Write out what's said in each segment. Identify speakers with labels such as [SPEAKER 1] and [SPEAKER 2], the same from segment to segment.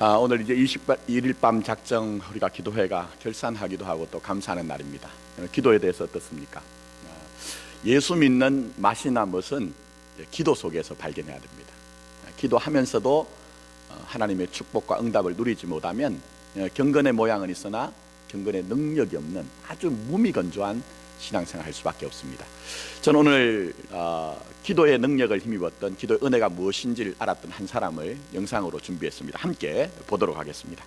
[SPEAKER 1] 오늘 이제 21일 밤 작정 우리가 기도회가 결산하기도 하고 또 감사하는 날입니다. 기도에 대해서 어떻습니까? 예수 믿는 맛이나 멋은 기도 속에서 발견해야 됩니다. 기도하면서도 하나님의 축복과 응답을 누리지 못하면 경건의 모양은 있으나 경건의 능력이 없는 아주 무미건조한 신앙생활 할 수밖에 없습니다. 저는 오늘 기도의 능력을 힘입었던 기도의 은혜가 무엇인지를 알았던 한 사람을 영상으로 준비했습니다. 함께 보도록 하겠습니다.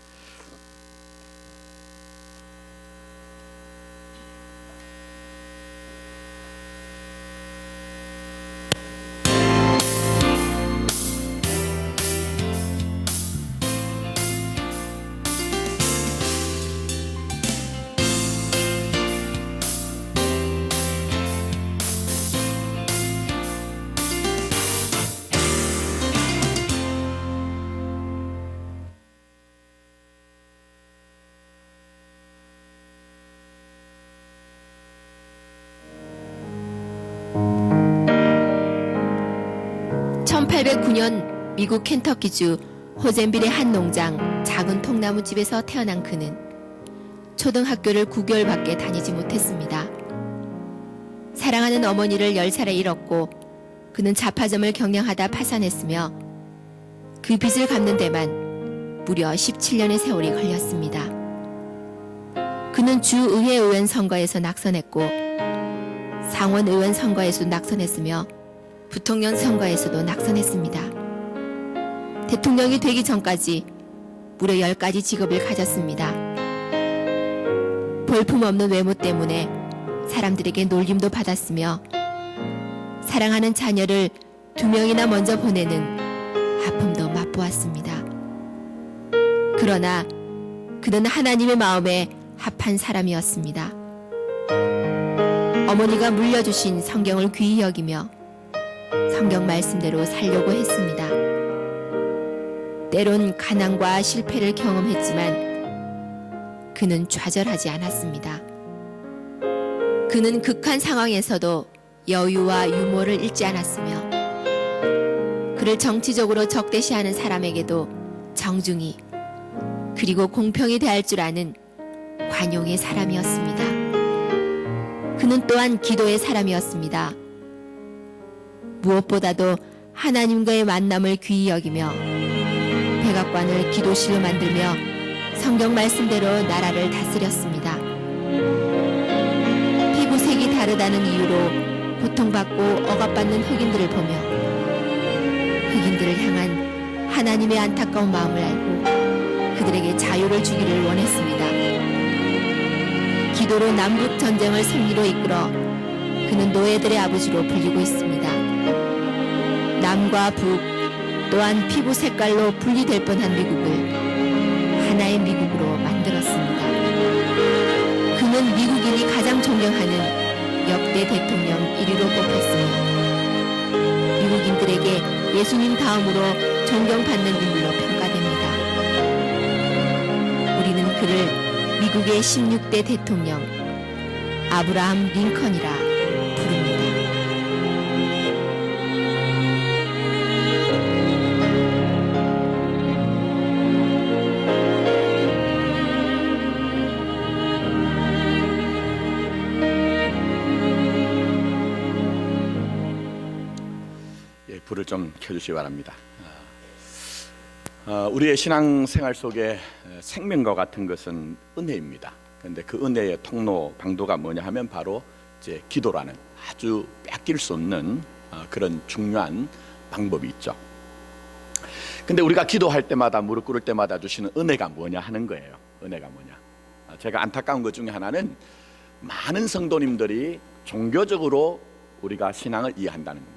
[SPEAKER 2] (1809년) 미국 켄터키주 호젠빌의 한 농장 작은 통나무집에서 태어난 그는 초등학교를 9개월밖에 다니지 못했습니다. 사랑하는 어머니를 10살에 잃었고 그는 잡화점을 경영하다 파산했으며 그 빚을 갚는 데만 무려 17년의 세월이 걸렸습니다. 그는 주의회 의원 선거에서 낙선했고 상원 의원 선거에서도 낙선했으며 부통령 선거에서도 낙선했습니다. 대통령이 되기 전까지 무려 10가지 직업을 가졌습니다. 볼품없는 외모 때문에 사람들에게 놀림도 받았으며 사랑하는 자녀를 2명이나 먼저 보내는 아픔도 맛보았습니다. 그러나 그는 하나님의 마음에 합한 사람이었습니다. 어머니가 물려주신 성경을 귀히 여기며 성경 말씀대로 살려고 했습니다. 때론 가난과 실패를 경험했지만 그는 좌절하지 않았습니다. 그는 극한 상황에서도 여유와 유머를 잃지 않았으며 그를 정치적으로 적대시하는 사람에게도 정중히 그리고 공평히 대할 줄 아는 관용의 사람이었습니다. 그는 또한 기도의 사람이었습니다. 무엇보다도 하나님과의 만남을 귀히 여기며 백악관을 기도실로 만들며 성경 말씀대로 나라를 다스렸습니다. 피부색이 다르다는 이유로 고통받고 억압받는 흑인들을 보며 흑인들을 향한 하나님의 안타까운 마음을 알고 그들에게 자유를 주기를 원했습니다. 기도로 남북 전쟁을 승리로 이끌어 그는 노예들의 아버지로 불리고 있습니다. 남과 북 또한 피부 색깔로 분리될 뻔한 미국을 하나의 미국으로 만들었습니다. 그는 미국인이 가장 존경하는 역대 대통령 1위로 뽑혔으며 미국인들에게 예수님 다음으로 존경받는 인물로 평가됩니다. 우리는 그를 미국의 16대 대통령 아브라함 링컨이라 부릅니다.
[SPEAKER 1] 불을 좀 켜주시기 바랍니다. 우리의 신앙생활 속에 생명과 같은 것은 은혜입니다. 그런데 그 은혜의 통로 방도가 뭐냐 하면 바로 이제 기도라는 아주 뺏길 수 없는 그런 중요한 방법이 있죠. 근데 우리가 기도할 때마다 무릎 꿇을 때마다 주시는 은혜가 뭐냐 하는 거예요. 은혜가 뭐냐. 제가 안타까운 것 중에 하나는 많은 성도님들이 종교적으로 우리가 신앙을 이해한다는 겁니다.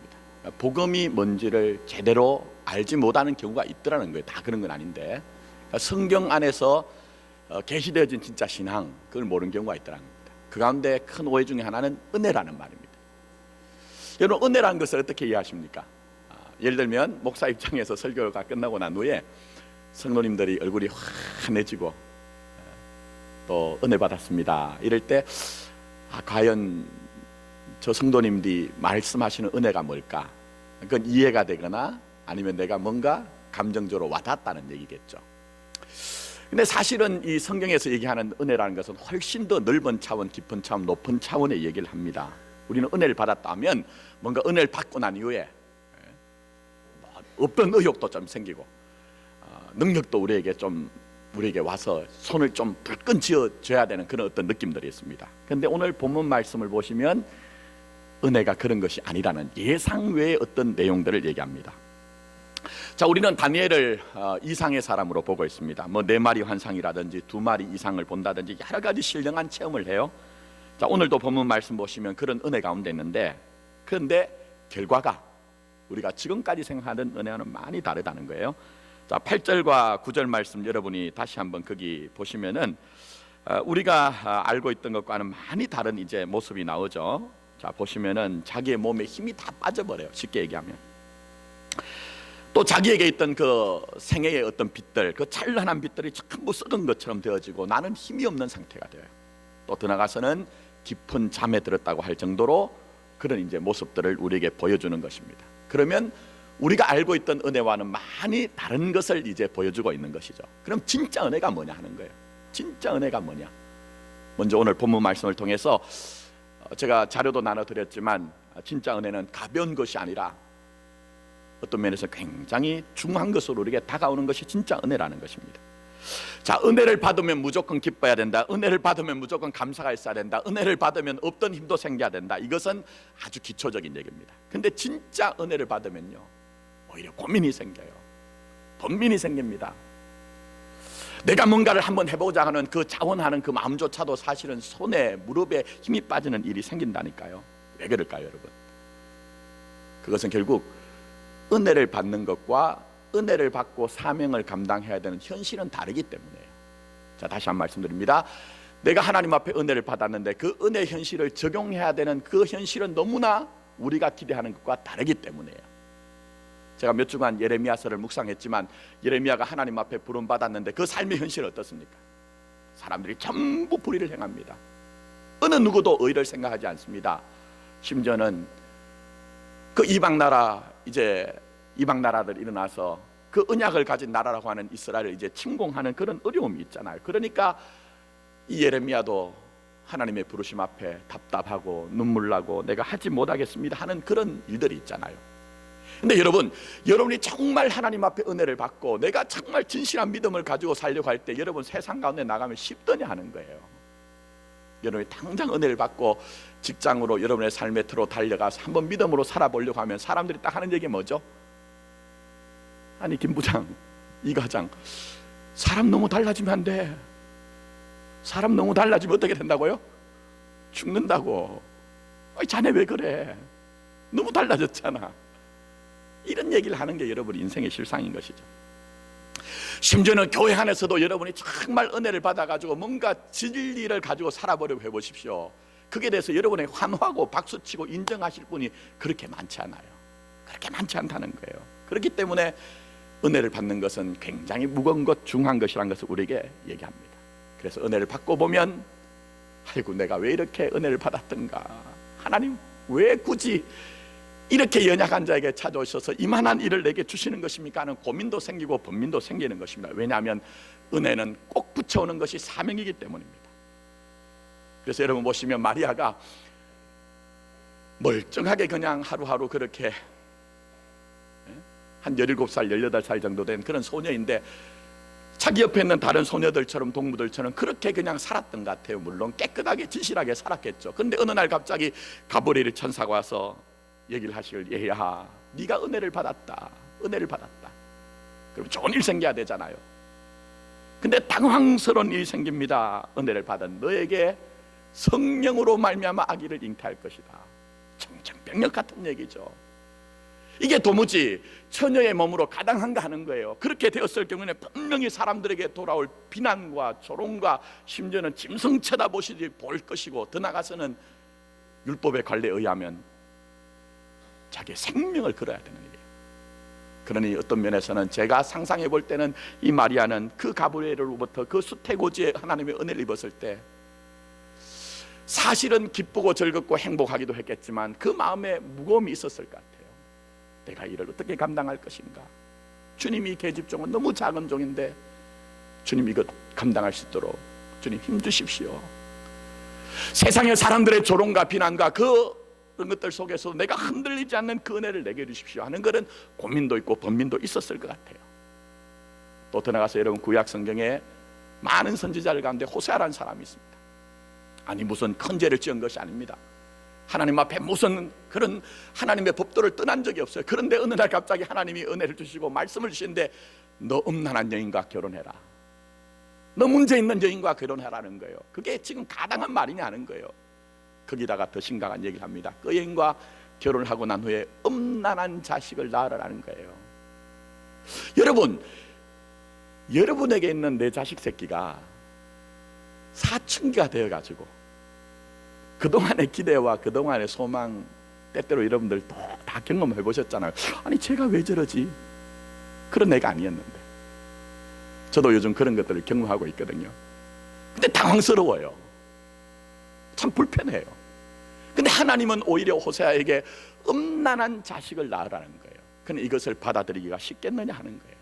[SPEAKER 1] 복음이 뭔지를 제대로 알지 못하는 경우가 있더라는 거예요. 다 그런 건 아닌데 성경 안에서 계시되어진 진짜 신앙 그걸 모르는 경우가 있더라는 겁니다. 그 가운데 큰 오해 중에 하나는 은혜라는 말입니다. 여러분 은혜라는 것을 어떻게 이해하십니까? 예를 들면 목사 입장에서 설교가 끝나고 난 후에 성도님들이 얼굴이 환해지고 또 은혜 받았습니다 이럴 때 과연 저 성도님들이 말씀하시는 은혜가 뭘까? 그건 이해가 되거나 아니면 내가 뭔가 감정적으로 와닿았다는 얘기겠죠. 근데 사실은 이 성경에서 얘기하는 은혜라는 것은 훨씬 더 넓은 차원, 깊은 차원, 높은 차원의 얘기를 합니다. 우리는 은혜를 받았다면 뭔가 은혜를 받고 난 이후에 없던 의욕도 좀 생기고 능력도 우리에게 와서 손을 좀 불끈 쥐어줘야 되는 그런 어떤 느낌들이 있습니다. 그런데 오늘 본문 말씀을 보시면 은혜가 그런 것이 아니라는 예상 외의 어떤 내용들을 얘기합니다. 자, 우리는 다니엘을 이상의 사람으로 보고 있습니다. 뭐 4마리 환상이라든지 2마리 이상을 본다든지 여러 가지 신령한 체험을 해요. 자, 오늘도 본문 말씀 보시면 그런 은혜 가운데 있는데, 그런데 결과가 우리가 지금까지 생각하던 은혜와는 많이 다르다는 거예요. 자, 8절과 9절 말씀 여러분이 다시 한번 거기 보시면은 우리가 알고 있던 것과는 많이 다른 이제 모습이 나오죠. 자, 보시면은 자기의 몸에 힘이 다 빠져버려요. 쉽게 얘기하면. 또 자기에게 있던 그 생애의 어떤 빛들, 그 찬란한 빛들이 전부 썩은 것처럼 되어지고 나는 힘이 없는 상태가 돼요. 또 더 나가서는 깊은 잠에 들었다고 할 정도로 그런 이제 모습들을 우리에게 보여주는 것입니다. 그러면 우리가 알고 있던 은혜와는 많이 다른 것을 이제 보여주고 있는 것이죠. 그럼 진짜 은혜가 뭐냐 하는 거예요. 진짜 은혜가 뭐냐? 먼저 오늘 본문 말씀을 통해서 제가 자료도 나눠드렸지만 진짜 은혜는 가벼운 것이 아니라 어떤 면에서 굉장히 중요한 것으로 우리에게 다가오는 것이 진짜 은혜라는 것입니다. 자, 은혜를 받으면 무조건 기뻐야 된다. 은혜를 받으면 무조건 감사가 있어야 된다. 은혜를 받으면 없던 힘도 생겨야 된다. 이것은 아주 기초적인 얘기입니다. 근데 진짜 은혜를 받으면요, 오히려 고민이 생겨요. 번민이 생깁니다. 내가 뭔가를 한번 해보자 하는 그 자원하는 그 마음조차도 사실은 손에 무릎에 힘이 빠지는 일이 생긴다니까요. 왜 그럴까요, 여러분? 그것은 결국 은혜를 받는 것과 은혜를 받고 사명을 감당해야 되는 현실은 다르기 때문이에요. 자, 다시 한 말씀드립니다. 내가 하나님 앞에 은혜를 받았는데 그 은혜 현실을 적용해야 되는 그 현실은 너무나 우리가 기대하는 것과 다르기 때문이에요. 제가 몇 주간 예레미야서를 묵상했지만 예레미야가 하나님 앞에 부름 받았는데 그 삶의 현실은 어떻습니까? 사람들이 전부 불의를 행합니다. 어느 누구도 의를 생각하지 않습니다. 심지어는 그 이방 나라들 일어나서 그 언약을 가진 나라라고 하는 이스라엘을 이제 침공하는 그런 어려움이 있잖아요. 그러니까 이 예레미야도 하나님의 부르심 앞에 답답하고 눈물 나고 내가 하지 못하겠습니다 하는 그런 일들이 있잖아요. 근데 여러분이 정말 하나님 앞에 은혜를 받고 내가 정말 진실한 믿음을 가지고 살려고 할 때 여러분 세상 가운데 나가면 쉽더냐 하는 거예요. 여러분이 당장 은혜를 받고 직장으로 여러분의 삶의 틀로 달려가서 한번 믿음으로 살아보려고 하면 사람들이 딱 하는 얘기 뭐죠? 아니 김 부장, 이 과장, 사람 너무 달라지면 안 돼. 사람 너무 달라지면 어떻게 된다고요? 죽는다고. 자네 왜 그래? 너무 달라졌잖아. 이런 얘기를 하는 게 여러분 인생의 실상인 것이죠. 심지어는 교회 안에서도 여러분이 정말 은혜를 받아가지고 뭔가 진리를 가지고 살아보려고 해보십시오. 그게 대해서 여러분이 환호하고 박수치고 인정하실 분이 그렇게 많지 않아요. 그렇게 많지 않다는 거예요. 그렇기 때문에 은혜를 받는 것은 굉장히 무거운 것, 중요한 것이라는 것을 우리에게 얘기합니다. 그래서 은혜를 받고 보면 아이고 내가 왜 이렇게 은혜를 받았던가, 하나님 왜 굳이 이렇게 연약한 자에게 찾아오셔서 이만한 일을 내게 주시는 것입니까 하는 고민도 생기고 번민도 생기는 것입니다. 왜냐하면 은혜는 꼭 붙여오는 것이 사명이기 때문입니다. 그래서 여러분 보시면 마리아가 멀쩡하게 그냥 하루하루 그렇게 한 17살, 18살 정도 된 그런 소녀인데 자기 옆에 있는 다른 소녀들처럼 동무들처럼 그렇게 그냥 살았던 것 같아요. 물론 깨끗하게 진실하게 살았겠죠. 근데 어느 날 갑자기 가브리엘 천사가 와서 얘기를 하시길, 얘야 네가 은혜를 받았다. 은혜를 받았다. 그럼 좋은 일 생겨야 되잖아요. 근데 당황스러운 일이 생깁니다. 은혜를 받은 너에게 성령으로 말미암아 아기를 잉태할 것이다. 정신병력 같은 얘기죠. 이게 도무지 처녀의 몸으로 가당한가 하는 거예요. 그렇게 되었을 경우에 분명히 사람들에게 돌아올 비난과 조롱과 심지어는 짐승 쳐다보시지 볼 것이고, 더 나가서는 율법의 관례에 의하면 자기의 생명을 걸어야 되는 일이에요. 그러니 어떤 면에서는 제가 상상해 볼 때는 이 마리아는 그 가브리엘로부터 그 수태고지에 하나님의 은혜를 입었을 때 사실은 기쁘고 즐겁고 행복하기도 했겠지만 그 마음에 무거움이 있었을 것 같아요. 내가 이를 어떻게 감당할 것인가? 주님이 계집종은 너무 작은 종인데 주님 이것 감당할 수 있도록 주님 힘주십시오. 세상의 사람들의 조롱과 비난과 그런 것들 속에서 내가 흔들리지 않는 그 은혜를 내게 주십시오 하는 그런 고민도 있고 번민도 있었을 것 같아요. 또 더 나가서 여러분, 구약 성경에 많은 선지자들 가운데 호세아라는 사람이 있습니다. 아니 무슨 큰 죄를 지은 것이 아닙니다. 하나님 앞에 무슨 그런 하나님의 법도를 떠난 적이 없어요. 그런데 어느 날 갑자기 하나님이 은혜를 주시고 말씀을 주시는데 너 음란한 여인과 결혼해라, 너 문제 있는 여인과 결혼하라는 거예요. 그게 지금 가당한 말이냐 하는 거예요. 거기다가 더 심각한 얘기를 합니다. 그 여인과 결혼을 하고 난 후에 음란한 자식을 낳으라는 거예요. 여러분, 여러분에게 있는 내 자식 새끼가 사춘기가 되어가지고 그동안의 기대와 그동안의 소망, 때때로 여러분들 다 경험해 보셨잖아요. 아니 제가 왜 저러지? 그런 애가 아니었는데. 저도 요즘 그런 것들을 경험하고 있거든요. 근데 당황스러워요. 참 불편해요. 근데 하나님은 오히려 호세아에게 음란한 자식을 낳으라는 거예요. 근데 이것을 받아들이기가 쉽겠느냐 하는 거예요.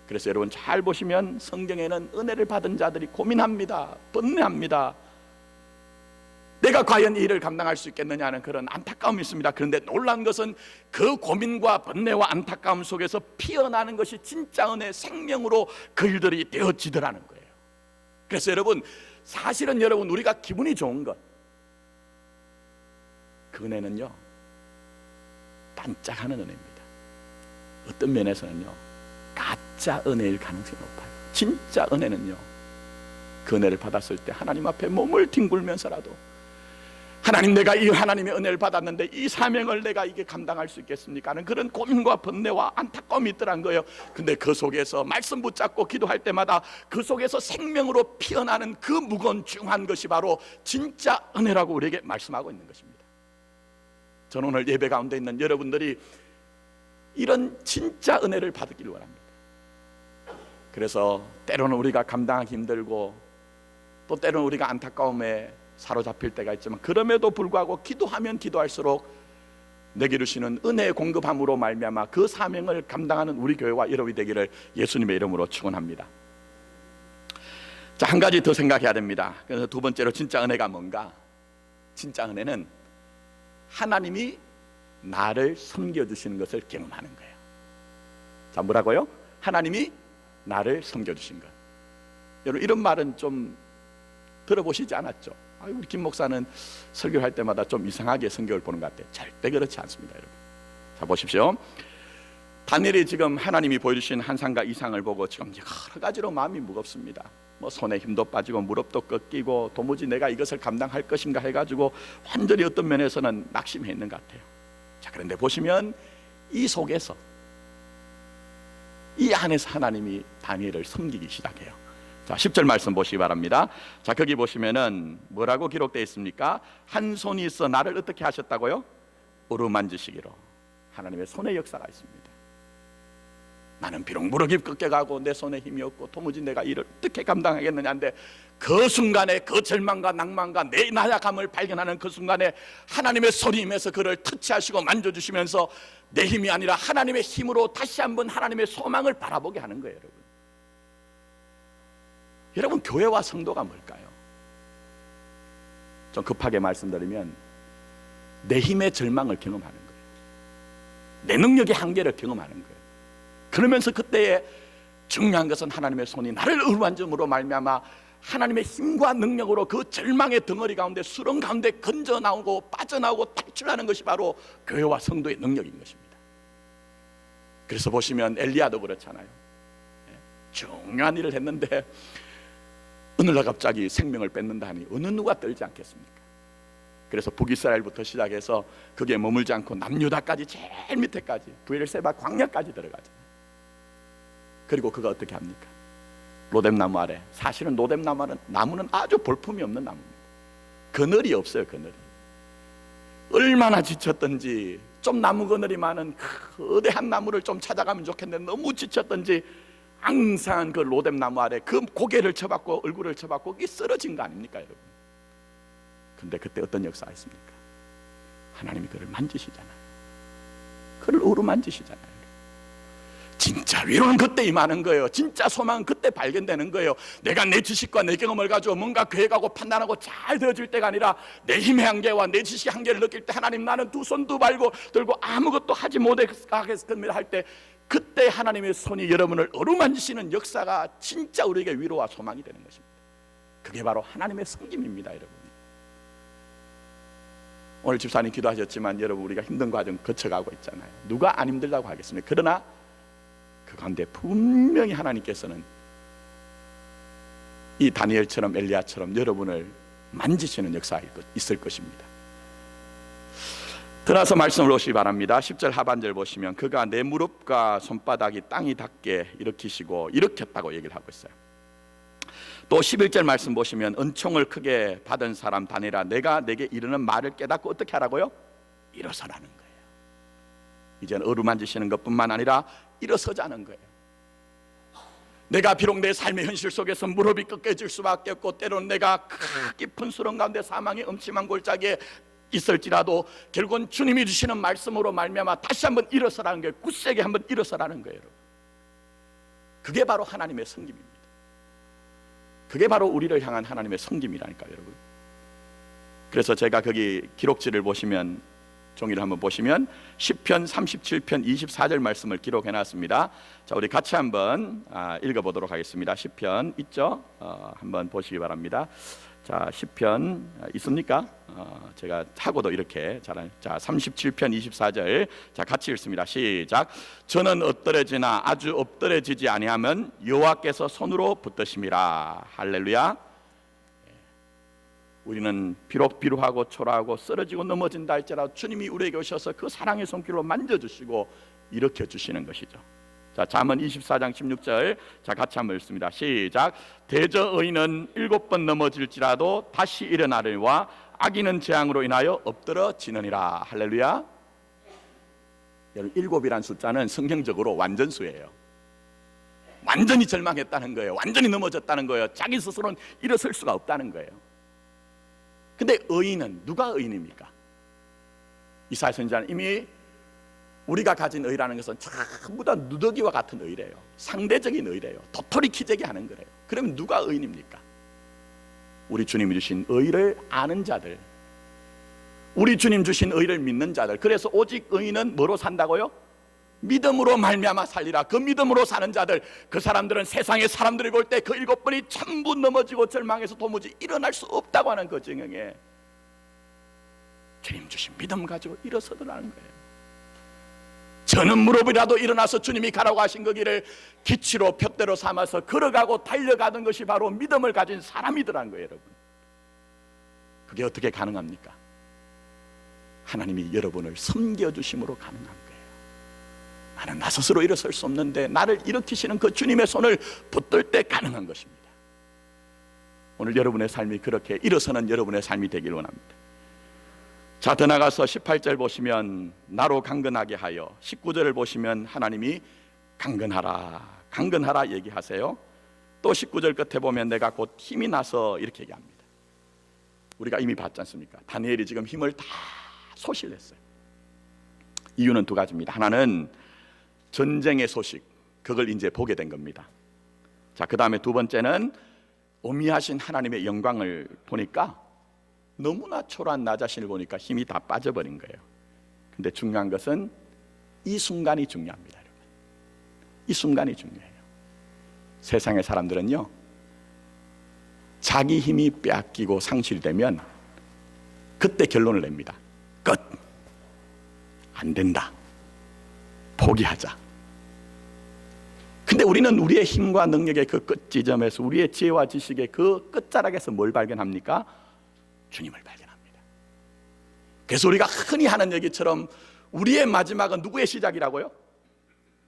[SPEAKER 1] 그래서 여러분 잘 보시면 성경에는 은혜를 받은 자들이 고민합니다. 번뇌합니다. 내가 과연 이 일을 감당할 수 있겠느냐 하는 그런 안타까움이 있습니다. 그런데 놀라운 것은 그 고민과 번뇌와 안타까움 속에서 피어나는 것이 진짜 은혜, 생명으로 그 일들이 되어지더라는 거예요. 그래서 여러분, 사실은 여러분 우리가 기분이 좋은 것, 그 은혜는요 반짝하는 은혜입니다. 어떤 면에서는요 가짜 은혜일 가능성이 높아요. 진짜 은혜는요, 그 은혜를 받았을 때 하나님 앞에 몸을 뒹굴면서라도 하나님, 내가 이 하나님의 은혜를 받았는데 이 사명을 내가 이게 감당할 수 있겠습니까 하는 그런 고민과 번뇌와 안타까움이 있더란 거예요. 근데 그 속에서 말씀 붙잡고 기도할 때마다 그 속에서 생명으로 피어나는 그 무거운 중한 것이 바로 진짜 은혜라고 우리에게 말씀하고 있는 것입니다. 저는 오늘 예배 가운데 있는 여러분들이 이런 진짜 은혜를 받기를 원합니다. 그래서 때로는 우리가 감당하기 힘들고 또 때로는 우리가 안타까움에 사로잡힐 때가 있지만, 그럼에도 불구하고 기도하면 기도할수록 내게 주시는 은혜의 공급함으로 말미암아 그 사명을 감당하는 우리 교회와 여러분이 되기를 예수님의 이름으로 축원합니다. 자, 한 가지 더 생각해야 됩니다. 그래서 두 번째로 진짜 은혜가 뭔가? 진짜 은혜는 하나님이 나를 섬겨주시는 것을 경험하는 거예요. 자, 뭐라고요? 하나님이 나를 섬겨주신 것. 여러분, 이런 말은 좀 들어보시지 않았죠? 우리 김 목사는 설교할 때마다 좀 이상하게 성경을 보는 것 같아요. 절대 그렇지 않습니다, 여러분. 자, 보십시오. 다니엘이 지금 하나님이 보여주신 환상과 이상을 보고 지금 여러 가지로 마음이 무겁습니다. 뭐 손에 힘도 빠지고 무릎도 꺾이고 도무지 내가 이것을 감당할 것인가 해가지고 완전히 어떤 면에서는 낙심해 있는 것 같아요. 자, 그런데 보시면 이 속에서, 이 안에서 하나님이 다니엘을 섬기기 시작해요. 자, 10절 말씀 보시기 바랍니다. 자, 거기 보시면은 뭐라고 기록되어 있습니까? 한 손이 있어 나를 어떻게 하셨다고요? 어루만지시기로. 하나님의 손의 역사가 있습니다. 나는 비록 무릎이 꺾여가고 내 손에 힘이 없고 도무지 내가 이를 어떻게 감당하겠느냐 한데, 그 순간에 그 절망과 낭만과 내 나약함을 발견하는 그 순간에 하나님의 손이 임해서 그를 터치하시고 만져주시면서 내 힘이 아니라 하나님의 힘으로 다시 한번 하나님의 소망을 바라보게 하는 거예요. 여러분, 교회와 성도가 뭘까요? 좀 급하게 말씀드리면 내 힘의 절망을 경험하는 거예요. 내 능력의 한계를 경험하는 거예요. 그러면서 그때에 중요한 것은 하나님의 손이 나를 어루만짐으로 말미암아 하나님의 힘과 능력으로 그 절망의 덩어리 가운데, 수렁 가운데 건져 나오고 빠져나오고 탈출하는 것이 바로 교회와 성도의 능력인 것입니다. 그래서 보시면 엘리야도 그렇잖아요. 중요한 일을 했는데 어느 날 갑자기 생명을 뺏는다 하니 어느 누가 떨지 않겠습니까? 그래서 북이스라엘부터 시작해서 거기에 머물지 않고 남유다까지 제일 밑에까지 브엘세바 광야까지 들어가잖아요. 그리고 그가 어떻게 합니까? 로뎀나무 아래, 사실은 로뎀나무는 아주 볼품이 없는 나무입니다. 그늘이 없어요. 그늘이 얼마나 지쳤던지, 좀 나무 그늘이 많은 거대한 나무를 좀 찾아가면 좋겠는데 너무 지쳤던지 항상 그 로뎀나무 아래 그 고개를 쳐박고 얼굴을 쳐박고 그게 쓰러진 거 아닙니까, 여러분? 근데 그때 어떤 역사가 있습니까? 하나님이 그를 만지시잖아요. 그를 어루만지시잖아요. 진짜 위로는 그때 임하는 거예요. 진짜 소망은 그때 발견되는 거예요. 내가 내 지식과 내 경험을 가지고 뭔가 계획하고 판단하고 잘 되어질 때가 아니라 내 힘의 한계와 내 지식의 한계를 느낄 때 하나님 나는 두 손 두 발 들고 아무것도 하지 못하겠습니다 할 때 그때 하나님의 손이 여러분을 어루만지시는 역사가 진짜 우리에게 위로와 소망이 되는 것입니다. 그게 바로 하나님의 섬김입니다. 여러분, 오늘 집사님 기도하셨지만 여러분 우리가 힘든 과정 거쳐가고 있잖아요. 누가 안 힘들다고 하겠습니까? 그러나 그 가운데 분명히 하나님께서는 이 다니엘처럼 엘리야처럼 여러분을 만지시는 역사가 있을 것입니다. 들어서 말씀을 보시기 바랍니다. 10절 하반절 보시면 그가 내 무릎과 손바닥이 땅이 닿게 일으키시고 일으켰다고 얘기를 하고 있어요. 또 11절 말씀 보시면 은총을 크게 받은 사람 다니엘아 내가 내게 이르는 말을 깨닫고 어떻게 하라고요? 일어서라는 거예요. 이제는 어루만지시는 것뿐만 아니라 일어서자는 거예요. 내가 비록 내 삶의 현실 속에서 무릎이 꺾여질 수밖에 없고 때로는 내가 깊은 수렁 가운데 사망의 음침한 골짜기에 있을지라도 결국은 주님이 주시는 말씀으로 말미암아 다시 한번 일어서라는 거예요. 굳세게 한번 일어서라는 거예요. 여러분, 그게 바로 하나님의 섬김입니다. 그게 바로 우리를 향한 하나님의 섬김이라니까요, 여러분. 그래서 제가 거기 기록지를 보시면 종이를 한번 보시면 시편 37편 24절 말씀을 기록해 놨습니다. 자, 우리 같이 한번 읽어보도록 하겠습니다. 시편 있죠? 한번 보시기 바랍니다. 자, 시편 있습니까? 제가 하고도 이렇게 자, 37편 24절 자 같이 읽습니다. 시작. 저는 엎드러지나 아주 엎드러지지 아니하면 여호와께서 손으로 붙드심이라. 할렐루야. 우리는 비록 비루하고 초라하고 쓰러지고 넘어진다 할지라도 주님이 우리에게 오셔서 그 사랑의 손길로 만져주시고 일으켜 주시는 것이죠. 자, 잠언 24장 16절 자 같이 한번 읽습니다. 시작. 대저 의인은 7번 넘어질지라도 다시 일어나리와 악인은 재앙으로 인하여 엎드러지느니라. 할렐루야. 여러분, 7이란 숫자는 성경적으로 완전수예요. 완전히 절망했다는 거예요. 완전히 넘어졌다는 거예요. 자기 스스로는 일어설 수가 없다는 거예요. 근데 의인은 누가 의인입니까? 이사야 선지자는 이미 우리가 가진 의라는 것은 전부 다 누더기와 같은 의래요. 상대적인 의래요. 도토리 키재기 하는 거래요. 그러면 누가 의인입니까? 우리 주님이 주신 의를 아는 자들, 우리 주님 주신 의를 믿는 자들. 그래서 오직 의인은 뭐로 산다고요? 믿음으로 말미암아 살리라. 그 믿음으로 사는 자들, 그 사람들은 세상의 사람들이 볼 때 그 7번이 전부 넘어지고 절망해서 도무지 일어날 수 없다고 하는 그 증형에 주님 주신 믿음 가지고 일어서더라는 거예요. 저는 무릎이라도 일어나서 주님이 가라고 하신 그 길을 기치로 푯대로 삼아서 걸어가고 달려가던 것이 바로 믿음을 가진 사람이더라는 거예요. 여러분, 그게 어떻게 가능합니까? 하나님이 여러분을 섬겨주심으로 가능한 거예요. 나는 나 스스로 일어설 수 없는데 나를 일으키시는 그 주님의 손을 붙들 때 가능한 것입니다. 오늘 여러분의 삶이 그렇게 일어서는 여러분의 삶이 되길 원합니다. 자, 더 나가서 18절 보시면 나로 강건하게 하여, 19절을 보시면 하나님이 강건하라 강건하라 얘기하세요. 또 19절 끝에 보면 내가 곧 힘이 나서 이렇게 얘기합니다. 우리가 이미 봤지 않습니까? 다니엘이 지금 힘을 다 소실했어요. 이유는 두 가지입니다. 하나는 전쟁의 소식, 그걸 이제 보게 된 겁니다. 자, 그 다음에 두 번째는 어미하신 하나님의 영광을 보니까 너무나 초라한 나 자신을 보니까 힘이 다 빠져버린 거예요. 근데 중요한 것은 이 순간이 중요합니다. 여러분, 이 순간이 중요해요. 세상의 사람들은요, 자기 힘이 빼앗기고 상실되면 그때 결론을 냅니다. 끝, 안 된다, 포기하자. 근데 우리는 우리의 힘과 능력의 그 끝 지점에서, 우리의 지혜와 지식의 그 끝자락에서 뭘 발견합니까? 주님을 발견합니다. 그래서 우리가 흔히 하는 얘기처럼 우리의 마지막은 누구의 시작이라고요?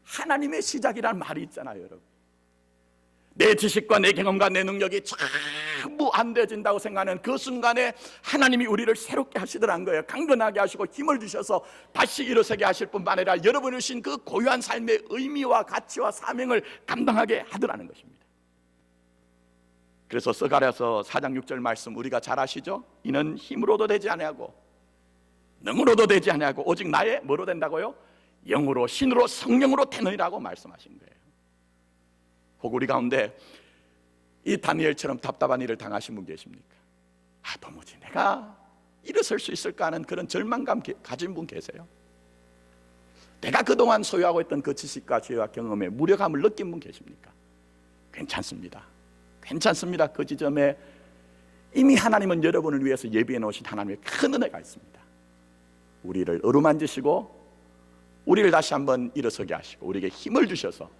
[SPEAKER 1] 하나님의 시작이라는 말이 있잖아요. 여러분, 내 지식과 내 경험과 내 능력이 전부 안 되어진다고 생각하는 그 순간에 하나님이 우리를 새롭게 하시더라는 거예요. 강건하게 하시고 힘을 주셔서 다시 일어서게 하실 뿐만 아니라 여러분이 주신 그 고유한 삶의 의미와 가치와 사명을 감당하게 하더라는 것입니다. 그래서 스가랴서 4장 6절 말씀 우리가 잘 아시죠? 이는 힘으로도 되지 아니하고 능으로도 되지 아니하고 오직 나의 뭐로 된다고요? 영으로 신으로 성령으로 되느니라고 말씀하신 거예요. 혹 우리 가운데 이 다니엘처럼 답답한 일을 당하신 분 계십니까? 도무지 내가 일어설 수 있을까 하는 그런 절망감 가진 분 계세요? 내가 그동안 소유하고 있던 그 지식과 지혜와 경험에 무력함을 느낀 분 계십니까? 괜찮습니다. 괜찮습니다. 그 지점에 이미 하나님은 여러분을 위해서 예비해 놓으신 하나님의 큰 은혜가 있습니다. 우리를 어루만지시고 우리를 다시 한번 일어서게 하시고 우리에게 힘을 주셔서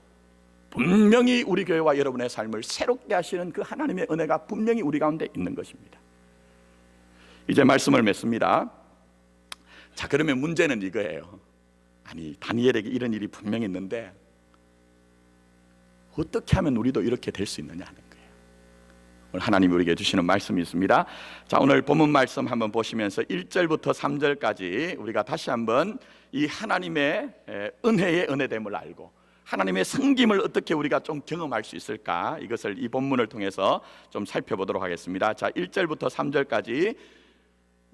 [SPEAKER 1] 분명히 우리 교회와 여러분의 삶을 새롭게 하시는 그 하나님의 은혜가 분명히 우리 가운데 있는 것입니다. 이제 말씀을 맺습니다. 자, 그러면 문제는 이거예요. 아니, 다니엘에게 이런 일이 분명히 있는데 어떻게 하면 우리도 이렇게 될 수 있느냐 하는 거예요. 오늘 하나님이 우리에게 주시는 말씀이 있습니다. 자, 오늘 본문 말씀 한번 보시면서 1절부터 3절까지 우리가 다시 한번 이 하나님의 은혜의 은혜됨을 알고 하나님의 성김을 어떻게 우리가 좀 경험할 수 있을까, 이것을 이 본문을 통해서 좀 살펴보도록 하겠습니다. 자, 1절부터 3절까지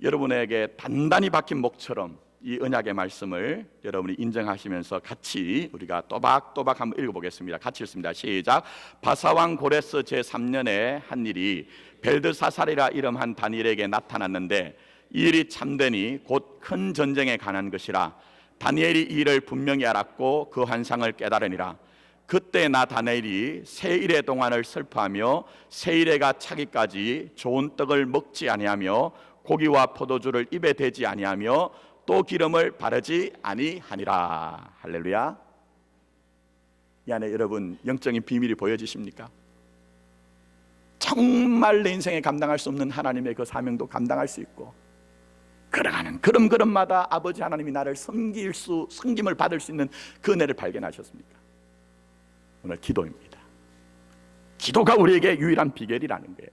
[SPEAKER 1] 여러분에게 단단히 박힌 목처럼 이 언약의 말씀을 여러분이 인정하시면서 같이 우리가 또박또박 한번 읽어보겠습니다. 같이 읽습니다. 시작. 바사왕 고레스 제3년에 한 일이 벨드사살이라 이름한 다니엘에게 나타났는데 이 일이 참되니 곧 큰 전쟁에 관한 것이라. 다니엘이 이 일을 분명히 알았고 그 환상을 깨달으니라. 그때 나 다니엘이 세 일의 동안을 슬퍼하며 세 일에가 차기까지 좋은 떡을 먹지 아니하며 고기와 포도주를 입에 대지 아니하며 또 기름을 바르지 아니하니라. 할렐루야. 이 안에 여러분 영적인 비밀이 보여지십니까? 정말 내 인생에 감당할 수 없는 하나님의 그 사명도 감당할 수 있고, 걸어가는 걸음걸음마다 아버지 하나님이 나를 섬김을 받을 수 있는 그 은혜를 발견하셨습니까? 오늘 기도입니다. 기도가 우리에게 유일한 비결이라는 거예요.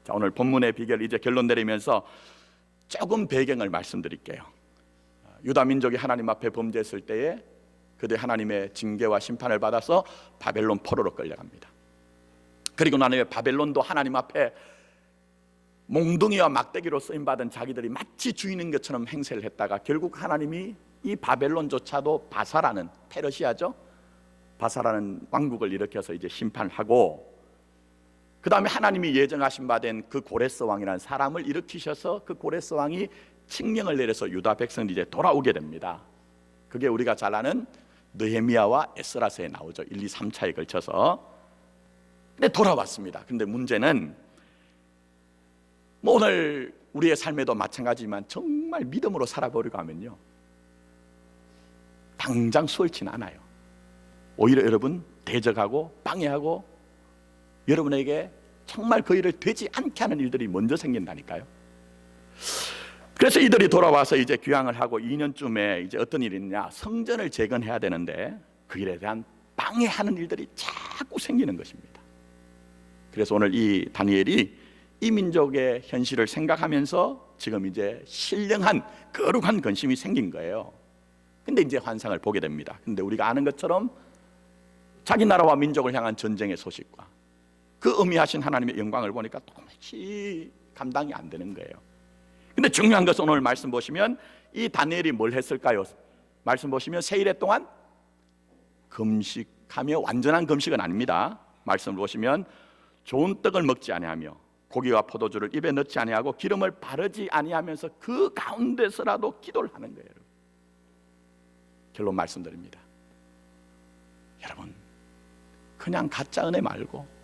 [SPEAKER 1] 자, 오늘 본문의 비결 이제 결론 내리면서 조금 배경을 말씀드릴게요. 유다 민족이 하나님 앞에 범죄했을 때에 그들 하나님의 징계와 심판을 받아서 바벨론 포로로 끌려갑니다. 그리고 나는 바벨론도 하나님 앞에 몽둥이와 막대기로 쓰임받은 자기들이 마치 주인인 것처럼 행세를 했다가 결국 하나님이 이 바벨론조차도 바사라는, 페르시아죠, 바사라는 왕국을 일으켜서 이제 심판하고, 그 다음에 하나님이 예정하신 바 된 그 고레스 왕이라는 사람을 일으키셔서 그 고레스 왕이 칙령을 내려서 유다 백성이 이제 돌아오게 됩니다. 그게 우리가 잘 아는 느헤미야와 에스라서에 나오죠. 1, 2, 3차에 걸쳐서. 근데 돌아왔습니다. 근데 문제는 오늘 우리의 삶에도 마찬가지지만 정말 믿음으로 살아보려고 하면요, 당장 수월치는 않아요. 오히려 여러분 대적하고 방해하고 여러분에게 정말 그 일을 되지 않게 하는 일들이 먼저 생긴다니까요. 그래서 이들이 돌아와서 이제 귀향을 하고 2년쯤에 이제 어떤 일이 있냐, 성전을 재건해야 되는데 그 일에 대한 방해하는 일들이 자꾸 생기는 것입니다. 그래서 오늘 이 다니엘이 이 민족의 현실을 생각하면서 지금 이제 신령한 거룩한 근심이 생긴 거예요. 근데 이제 환상을 보게 됩니다. 근데 우리가 아는 것처럼 자기 나라와 민족을 향한 전쟁의 소식과 그 의미하신 하나님의 영광을 보니까 도무지 감당이 안 되는 거예요. 근데 중요한 것은 오늘 말씀 보시면 이 다니엘이 뭘 했을까요? 말씀 보시면 세 일에 동안 금식하며, 완전한 금식은 아닙니다. 말씀을 보시면 좋은 떡을 먹지 아니하며 고기와 포도주를 입에 넣지 아니하고 기름을 바르지 아니하면서 그 가운데서라도 기도를 하는 거예요. 결론 말씀드립니다. 여러분, 그냥 가짜 은혜 말고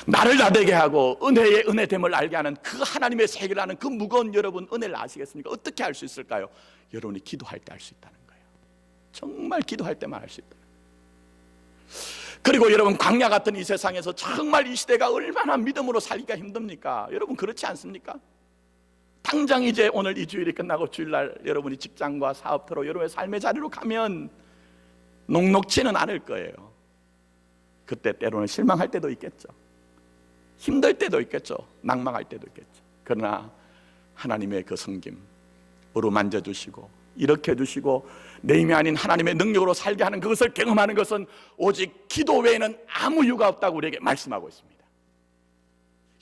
[SPEAKER 1] 나를 나대게 하고 은혜의 은혜됨을 알게 하는 그 하나님의 세계를 하는 그 무거운 여러분 은혜를 아시겠습니까? 어떻게 할 수 있을까요? 여러분이 기도할 때 할 수 있다는 거예요. 정말 기도할 때만 할 수 있다. 그리고 여러분, 광야 같은 이 세상에서 정말 이 시대가 얼마나 믿음으로 살기가 힘듭니까? 여러분 그렇지 않습니까? 당장 이제 오늘 이 주일이 끝나고 주일날 여러분이 직장과 사업터로 여러분의 삶의 자리로 가면 녹록지는 않을 거예요. 그때 때로는 실망할 때도 있겠죠. 힘들 때도 있겠죠. 낭망할 때도 있겠죠. 그러나 하나님의 그 성김 어루만져 주시고 일으켜 주시고 내 힘이 아닌 하나님의 능력으로 살게 하는 그것을 경험하는 것은 오직 기도 외에는 아무 이유가 없다고 우리에게 말씀하고 있습니다.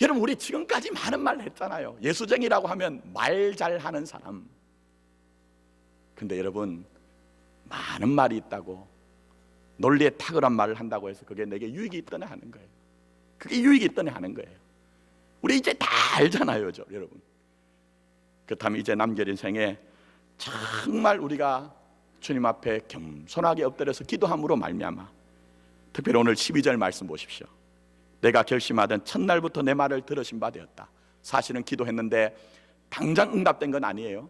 [SPEAKER 1] 여러분, 우리 지금까지 많은 말을 했잖아요. 예수쟁이라고 하면 말 잘하는 사람. 근데 여러분, 많은 말이 있다고, 논리에 탁월한 말을 한다고 해서 그게 내게 유익이 있더냐 하는 거예요. 그게 유익이 있더냐 하는 거예요. 우리 이제 다 알잖아요, 여러분. 그렇다면 이제 남겨진 생에 정말 우리가 주님 앞에 겸손하게 엎드려서 기도함으로 말미암아, 특별히 오늘 12절 말씀 보십시오. 내가 결심하던 첫날부터 내 말을 들으신 바 되었다. 사실은 기도했는데 당장 응답된 건 아니에요.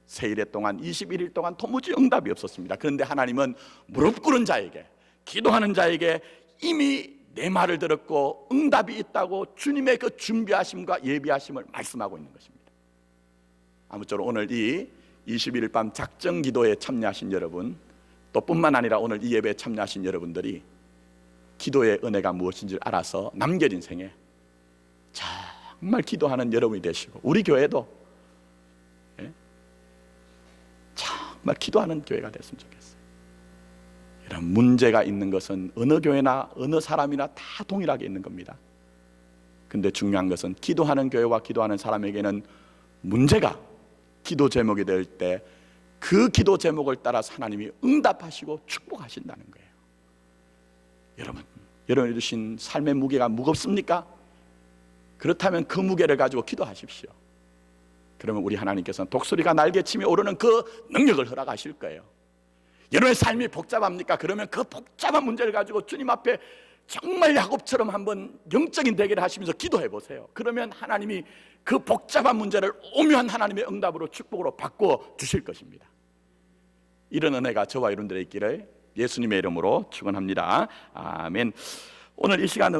[SPEAKER 1] 세일에 동안 21일 동안 도무지 응답이 없었습니다. 그런데 하나님은 무릎 꿇은 자에게, 기도하는 자에게 이미 내 말을 들었고 응답이 있다고 주님의 그 준비하심과 예비하심을 말씀하고 있는 것입니다. 아무쪼록 오늘 이 21일 밤 작정 기도에 참여하신 여러분, 또 뿐만 아니라 오늘 이 예배에 참여하신 여러분들이 기도의 은혜가 무엇인지 알아서 남겨진 생에 정말 기도하는 여러분이 되시고, 우리 교회도 정말 기도하는 교회가 됐으면 좋겠어요. 이런 문제가 있는 것은 어느 교회나 어느 사람이나 다 동일하게 있는 겁니다. 근데 중요한 것은 기도하는 교회와 기도하는 사람에게는 문제가 기도 제목이 될 때 그 기도 제목을 따라서 하나님이 응답하시고 축복하신다는 거예요. 여러분이 주신 삶의 무게가 무겁습니까? 그렇다면 그 무게를 가지고 기도하십시오. 그러면 우리 하나님께서는 독수리가 날개치며 오르는 그 능력을 허락하실 거예요. 여러분의 삶이 복잡합니까? 그러면 그 복잡한 문제를 가지고 주님 앞에 정말 야곱처럼 한번 영적인 대결을 하시면서 기도해 보세요. 그러면 하나님이 그 복잡한 문제를 오묘한 하나님의 응답으로, 축복으로 바꾸어 주실 것입니다. 이런 은혜가 저와 여러분들의 있기를 예수님의 이름으로 축원합니다. 아멘. 오늘 이 시간은